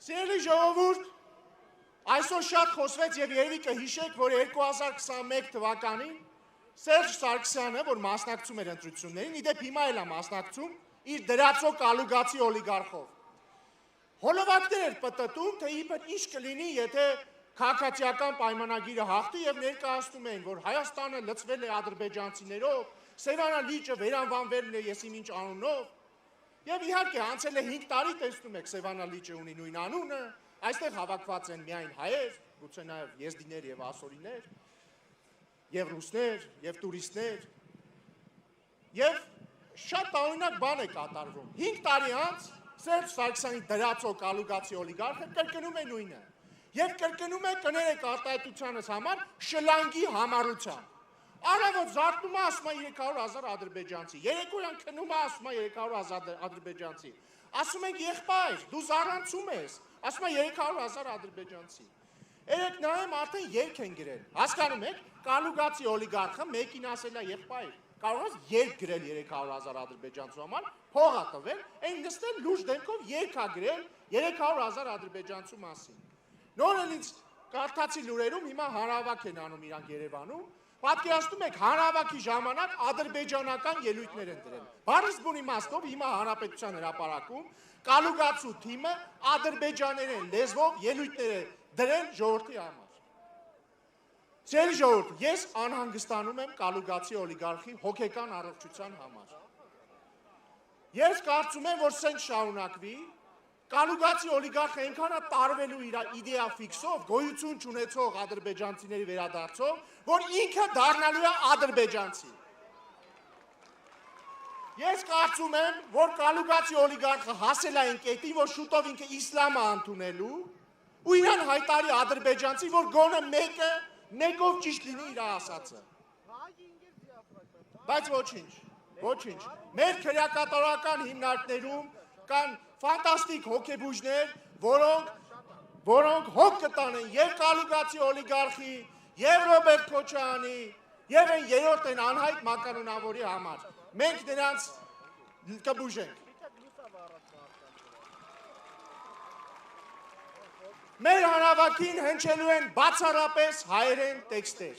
Սիրելի ժողովուրդ, այսօր շատ խոսվեց եւ երևի կհիշեք, որ 2021 թվականին Սերժ Սարգսյանը, որ մասնակցում էր ընտրություններին, իդեպ հիմա էլ է մասնակցում իր դրածո կալուգացի օլիգարխով։ Հոլովակներ էր պտտում, թե իբր ինչ կլինի, եթե քաղաքացիական պայմանագիրը հաղթի եւ ներկայացնում էին, որ Հայաստանը լցվել է ադրբեջանցիներով, Սևանա լիճը վերանվանվել է եսիմ ինչ անունով։ Եվ իհարկե անցել է 5 տարի, տեսնում եք, Սևանա լիճը ունի նույն անունը, այստեղ հավաքված են միայն հայեր, գուցե նաև եզդիներ եւ ասորիներ, եւ ռուսներ, եւ տուրիստներ։ Եվ շատ տարօրինակ բան է կատարվում։ 5 տարի անց Սերժ Սարգսյանի դրածո կալուգացի օլիգարխը կրկնում է նույնը։ Եվ կրկնում է կներեք արտահայտությանս համար շլանգի համառությամբ։ Առավոտ զարթնում է, ասում է 300,000 ադրբեջանցի, երեկոյան քնում է, ասում է 300,000 ադրբեջանցի։ Ասում ենք եղբայր, դու զառանցում ես, ասում է 300,000 ադրբեջանցի։ Երեք նայեմ արդեն երգ են գրել, հասկանում եք, կալուգացի օլիգարխը մեկին ասել է եղբայր, կարող ես երգ գրել 300,000 ադրբեջանցու համար, փող ա տվել, այն նստել լուրջ դեմքով երգ ա գրել 300,000 ադրբեջանցու մասին։ Նոր էլ ինձ կարդացի լուրերում, հիմա հանրահավաք են անում իրանք Երևանում, պատկերացնում եք, հանրահավաքի ժամանակ ադրբեջանական ելույթներ են դրել։ Բառից բուն իմաստով հիմա Հանրապետության հրապարակում կալուգացու թիմը ադրբեջաներեն լեզվով ելույթներ է դրել ժողովրդի համար։ Ձեր ժողովուրդ, ես անհանգստանում եմ կալուգացի օլիգարխի հոգեկան առողջության համար։ Ես կարծում եմ, որ սենց շարունակվի, կալուգացի օլիգարխը այնքան է տարվելու իր իդեա ֆիքսով, գոյություն չունեցող ադրբեջանցիների վերադարձով, որ ինքը դառնալու է ադրբեջանցի։ Ես կարծում եմ, որ կալուգացի օլիգարխը հասել է այն կետին, որ շուտով ինքը իսլամը ընդունելու, ու իրան հայտարարի ադրբեջանցի, որ գոնե մեկով ճիշտ լինի իր ասածը։ Բայց ոչինչ, ոչինչ։ Մեր քրեակատարական հիմնարկներում կան ֆանտաստիկ հոգեբույժներ, որոնք հոգ կտանեն եւ կալուգացի օլիգարխի, եւ Ռոբերտ Քոչարյանի, եւ այն երրորդ են անհայտ մականունավորի համար։ Մենք նրանց կբուժենք։ Մեր հանրահավաքին հնչելու են բացառապես հայերեն տեքստեր։